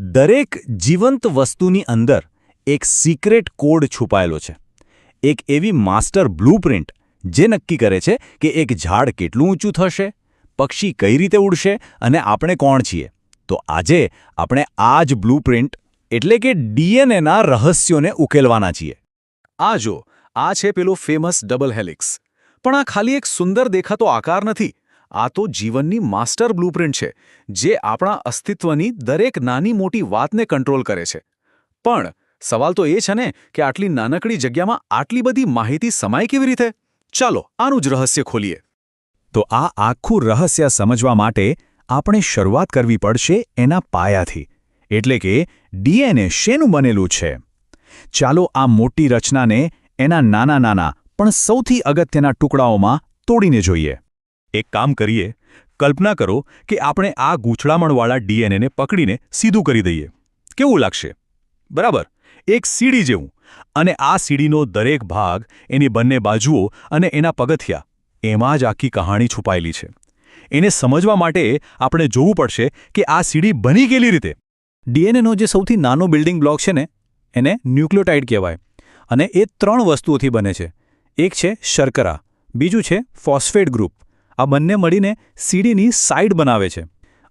દરેક જીવંત વસ્તુની અંદર એક સિક્રેટ કોડ છુપાયેલો છે. એક એવી માસ્ટર બ્લૂપ્રિન્ટ જે નક્કી કરે છે કે એક ઝાડ કેટલું ઊંચું થશે, પક્ષી કઈ રીતે ઉડશે અને આપણે કોણ છીએ. તો આજે આપણે આ જ બ્લૂપ્રિન્ટ એટલે કે ડીએનએના રહસ્યોને ઉકેલવાના છીએ. આ જો, આ છે પેલો ફેમસ ડબલ હેલિક્સ. પણ આ ખાલી એક સુંદર દેખાતો આકાર નથી. આ તો જીવનની માસ્ટર બ્લૂપ્રિન્ટ છે, જે આપણા અસ્તિત્વની દરેક નાની મોટી વાતને કંટ્રોલ કરે છે. પણ સવાલ તો એ છે ને કે આટલી નાનકડી જગ્યામાં આટલી બધી માહિતી સમાય કેવી રીતે? ચાલો આનું જ રહસ્ય ખોલીએ. તો આ આખું રહસ્ય સમજવા માટે આપણે શરૂઆત કરવી પડશે એના પાયાથી, એટલે કે ડીએનએ શેનું બનેલું છે. ચાલો આ મોટી રચનાને એના નાના નાના પણ સૌથી અગત્યના ટુકડાઓમાં તોડીને જોઈએ. એક કામ કરીએ, કલ્પના કરો કે આપણે આ ગૂંચળામણવાળા ડીએનએને પકડીને સીધું કરી દઈએ. કેવું લાગશે? બરાબર, એક સીડી જેવું. અને આ સીડીનો દરેક ભાગ, એની બંને બાજુઓ અને એના પગથિયા, એમાં જ આખી કહાણી છુપાયેલી છે. એને સમજવા માટે આપણે જોવું પડશે કે આ સીડી બની ગયેલી રીતે. ડીએનએનો જે સૌથી નાનો બિલ્ડિંગ બ્લોક છે ને, એને ન્યુક્લિયોટાઇડ કહેવાય. અને એ 3 વસ્તુઓથી બને છે. એક છે શર્કરા, બીજું છે ફોસ્ફેટ ગ્રુપ. આ બંને મળીને સીડીની સાઇડ બનાવે છે.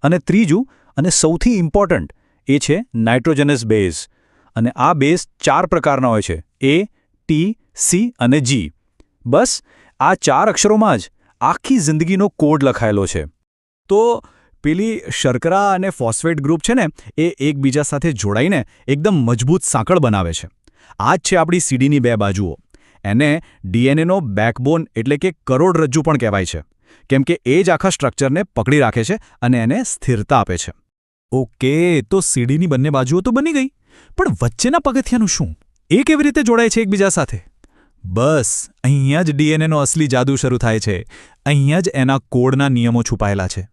અને ત્રીજું અને સૌથી ઇમ્પોર્ટન્ટ એ છે નાઇટ્રોજનસ બેઝ. અને આ બેઝ 4 પ્રકારના હોય છે: એ, ટી, સી અને જી. બસ આ 4 અક્ષરોમાં જ આખી જિંદગીનો કોડ લખાયેલો છે. તો પેલી શર્કરા અને ફોસ્ફેટ ગ્રુપ છે ને, એ એકબીજા સાથે જોડાઈને એકદમ મજબૂત સાંકળ બનાવે છે. આ જ છે આપણી સીડીની 2 બાજુઓ. એને ડીએનએનો બેકબોન એટલે કે કરોડરજ્જુ પણ કહેવાય છે, કેમ કે એ જ આખા સ્ટ્રક્ચરને પકડી રાખે છે અને એને સ્થિરતા આપે છે. ઓકે, તો સીડીની બંને બાજુઓ તો બની ગઈ, પણ વચ્ચેના પગથિયાનું શું? એ કેવી રીતે જોડાય છે એકબીજા સાથે? બસ અહીંયા જ ડીએનએનો અસલી જાદુ શરૂ થાય છે. અહીંયા જ એના કોડના નિયમો છુપાયેલા છે.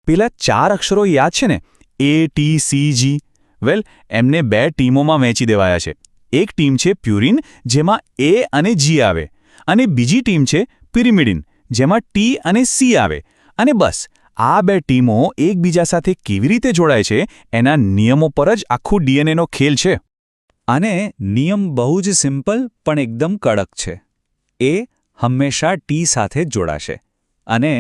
પેલા 4 અક્ષરો યાદ છે ને, એ, ટી, સી, જી? વેલ, એમને 2 ટીમોમાં વહેંચી દેવાયા છે. એક ટીમ છે પ્યુરિન, જેમાં એ અને જી આવે, અને બીજી ટીમ છે પિરિમિડિન, જેમાં ટી અને સી આવે. અને બસ આ 2 ટીમો એકબીજા સાથે કેવી રીતે જોડાય છે, એના નિયમો પર જ આખું ડીએનએનો ખેલ છે. અને નિયમ બહુ જ સિમ્પલ પણ એકદમ કડક છે. એ હંમેશા ટી સાથે જ જોડાશે અને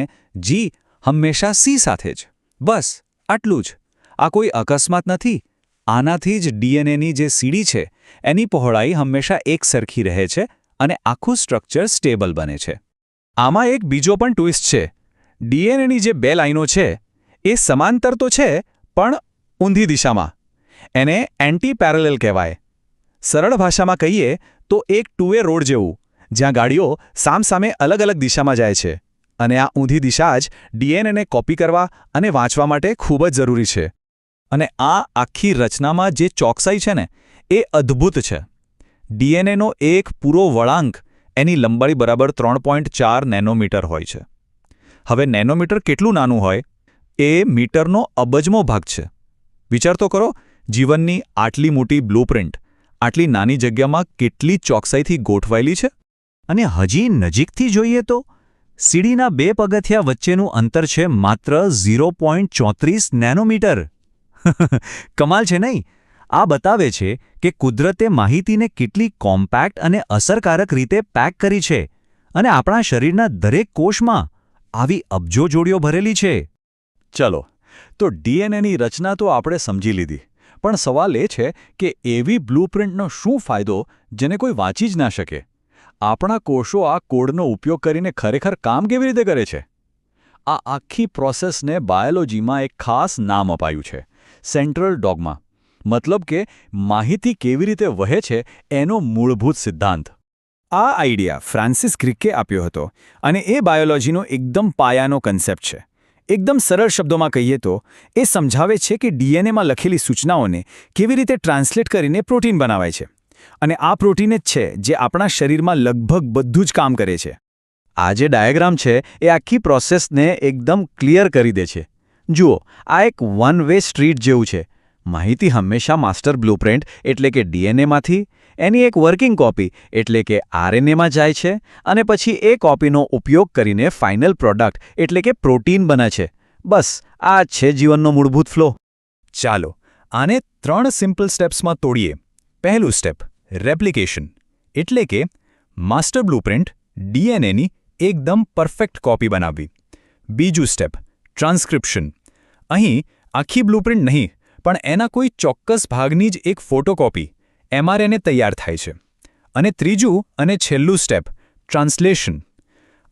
જી હંમેશા સી સાથે જ. બસ આટલું જ. આ કોઈ અકસ્માત નથી. આનાથી જ ડીએનએની જે સીડી છે, એની પહોળાઈ હંમેશા એક સરખી રહે છે અને આખું સ્ટ્રક્ચર સ્ટેબલ બને છે. આમાં એક બીજો પણ ટ્વિસ્ટ છે. ડીએનએની જે 2 લાઈનો છે, એ સમાંતર તો છે, પણ ઊંધી દિશામાં. એને એન્ટી પેરેલલ કહેવાય. સરળ ભાષામાં કહીએ તો એક 2-વે રોડ જેવું, જ્યાં ગાડીઓ સામસામે અલગ અલગ દિશામાં જાય છે. અને આ ઊંધી દિશા જ ડીએનએને કોપી કરવા અને વાંચવા માટે ખૂબ જ જરૂરી છે. અને આ આખી રચનામાં જે ચોકસાઈ છે ને, એ અદ્ભુત છે. ડીએનએનો એક પૂરો વળાંક એની લંબાઈ બરાબર 3.4 નેનોમીટર હોય છે. હવે નેનોમીટર કેટલું નાનું હોય? એ મીટરનો અબજમો ભાગ છે. વિચાર તો કરો, જીવનની આટલી મોટી બ્લૂપ્રિન્ટ આટલી નાની જગ્યામાં કેટલી ચોકસાઈથી ગોઠવાયેલી છે. અને હજી નજીકથી જોઈએ તો સીડીના 2 પગથિયા વચ્ચેનું અંતર છે માત્ર 0.34 નેનોમીટર. કમાલ છે નહીં? આ બતાવે છે કે કુદરતે માહિતીને કેટલી કોમ્પેક્ટ અને અસરકારક રીતે પેક કરી છે. અને આપણા શરીરના દરેક કોષમાં આવી અબજો જોડીઓ ભરેલી છે. ચલો, તો ડીએનએની રચના તો આપણે સમજી લીધી, પણ સવાલ એ છે કે એવી બ્લૂપ્રિન્ટનો શું ફાયદો જેને કોઈ વાંચી જ ના શકે? આપણા કોષો આ કોડનો ઉપયોગ કરીને ખરેખર કામ કેવી રીતે કરે છે? આ આખી પ્રોસેસને બાયોલોજીમાં એક ખાસ નામ અપાયું છે: સેન્ટ્રલ ડોગ્મા. મતલબ કે માહિતી કેવી રીતે વહે છે એનો મૂળભૂત સિદ્ધાંત. આ આઈડિયા ફ્રાન્સિસ ક્રિકે આપ્યો હતો, અને એ બાયોલોજીનો એકદમ પાયાનો કન્સેપ્ટ છે. એકદમ સરળ શબ્દોમાં કહીએ તો એ સમજાવે છે કે ડીએનએમાં લખેલી સૂચનાઓને કેવી રીતે ટ્રાન્સલેટ કરીને પ્રોટીન બનાવાય છે. અને આ પ્રોટીન જ છે જે આપણા શરીરમાં લગભગ બધું જ કામ કરે છે. આ જે ડાયાગ્રામ છે એ આખી પ્રોસેસને એકદમ ક્લિયર કરી દે છે. જુઓ, આ એક 1-વે સ્ટ્રીટ જેવું છે. માહિતી હંમેશા માસ્ટર બ્લૂપ્રિન્ટ એટલે કે ડીએનએમાંથી એની એક વર્કિંગ કોપી એટલે કે આરએનએમાં જાય છે, અને પછી એ કોપીનો ઉપયોગ કરીને ફાઇનલ પ્રોડક્ટ એટલે કે પ્રોટીન બને છે. બસ આ છે જીવનનો મૂળભૂત ફ્લો. ચાલો આને 3 સિમ્પલ સ્ટેપ્સમાં તોડીએ. પહેલું સ્ટેપ રેપ્લિકેશન, એટલે કે માસ્ટર બ્લુપ્રિન્ટ ડીએનએની એકદમ પરફેક્ટ કોપી બનાવવી. બીજું સ્ટેપ ટ્રાન્સક્રિપ્શન, અહીં આખી બ્લુપ્રિન્ટ નહીં પણ એના કોઈ ચોક્કસ ભાગની જ એક ફોટોકોપી એમઆરએનએ તૈયાર થાય છે. અને ત્રીજું અને છેલ્લું સ્ટેપ ટ્રાન્સલેશન,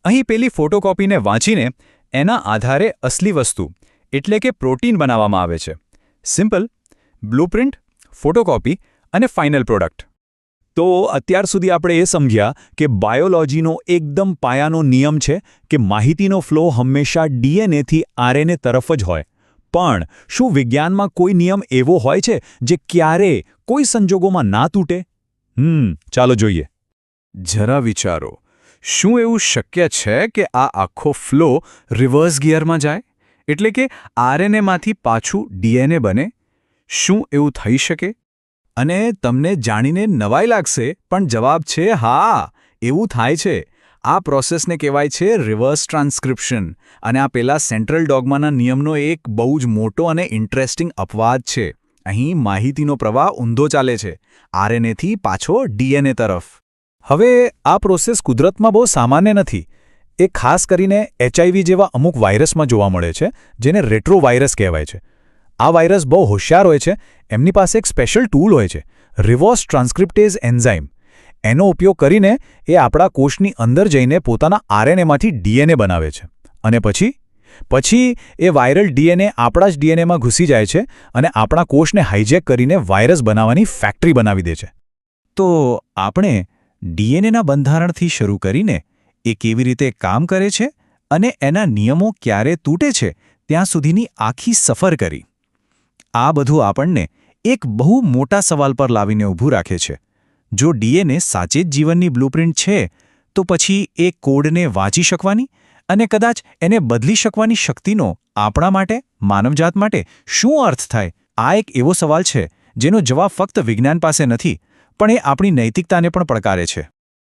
અહીં પેલી ફોટોકોપીને વાંચીને એના આધારે અસલી વસ્તુ એટલે કે પ્રોટીન બનાવવામાં આવે છે. સિમ્પલ, બ્લુપ્રિન્ટ, ફોટોકોપી અને ફાઇનલ પ્રોડક્ટ. તો અત્યાર સુધી આપણે એ સમજ્યા કે બાયોલોજીનો એકદમ પાયાનો નિયમ છે કે માહિતીનો ફ્લો હંમેશા ડીએનએથી આરએનએ તરફ જ હોય. પણ શું વિજ્ઞાનમાં કોઈ નિયમ એવો હોય છે જે ક્યારેય કોઈ સંજોગોમાં ના તૂટે? ચાલો જોઈએ. જરા વિચારો, શું એવું શક્ય છે કે આ આખો ફ્લો રિવર્સ ગિયરમાં જાય? એટલે કે આરએનએમાંથી પાછું ડીએનએ બને? શું એવું થઈ શકે? અને તમને જાણીને નવાઈ લાગશે, પણ જવાબ છે હા, એવું થાય છે. આ પ્રોસેસને કહેવાય છે રિવર્સ ટ્રાન્સક્રિપ્શન. અને આ પેલા સેન્ટ્રલ ડોગ્માના નિયમનો એક બહુ જ મોટો અને ઇન્ટરેસ્ટિંગ અપવાદ છે. અહીં માહિતીનો પ્રવાહ ઊંધો ચાલે છે, આરએનએથી પાછો ડીએનએ તરફ. હવે આ પ્રોસેસ કુદરતમાં બહુ સામાન્ય નથી. એ ખાસ કરીને એચઆઈવી જેવા અમુક વાયરસમાં જોવા મળે છે, જેને રેટ્રોવાયરસ કહેવાય છે. આ વાયરસ બહુ હોશિયાર હોય છે. એમની પાસે એક સ્પેશિયલ ટૂલ હોય છે, રિવર્સ ટ્રાન્સક્રિપ્ટેઝ એન્ઝાઇમ. એનો ઉપયોગ કરીને એ આપણા કોષની અંદર જઈને પોતાના આરએનએમાંથી ડીએનએ બનાવે છે. અને પછી એ વાયરલ ડીએનએ આપણા જ ડીએનએમાં ઘૂસી જાય છે અને આપણા કોષને હાઇજેક કરીને વાયરસ બનાવવાની ફેક્ટરી બનાવી દે છે. તો આપણે ડીએનએના બંધારણથી શરૂ કરીને એ કેવી રીતે કામ કરે છે અને એના નિયમો ક્યારે તૂટે છે ત્યાં સુધીની આખી સફર કરી. આ બધું આપણને એક બહુ મોટા સવાલ પર લાવીને ઊભું રાખે છે. જો ડીએનએ સાચે જ જીવનની બ્લુપ્રિન્ટ છે, તો પછી એ કોડને વાંચી શકવાની અને કદાચ એને બદલી શકવાની શક્તિનો આપણા માટે, માનવજાત માટે શું અર્થ થાય? આ એક એવો સવાલ છે જેનો જવાબ ફક્ત વિજ્ઞાન પાસે નથી, પણ એ આપણી નૈતિકતાને પણ પડકારે છે.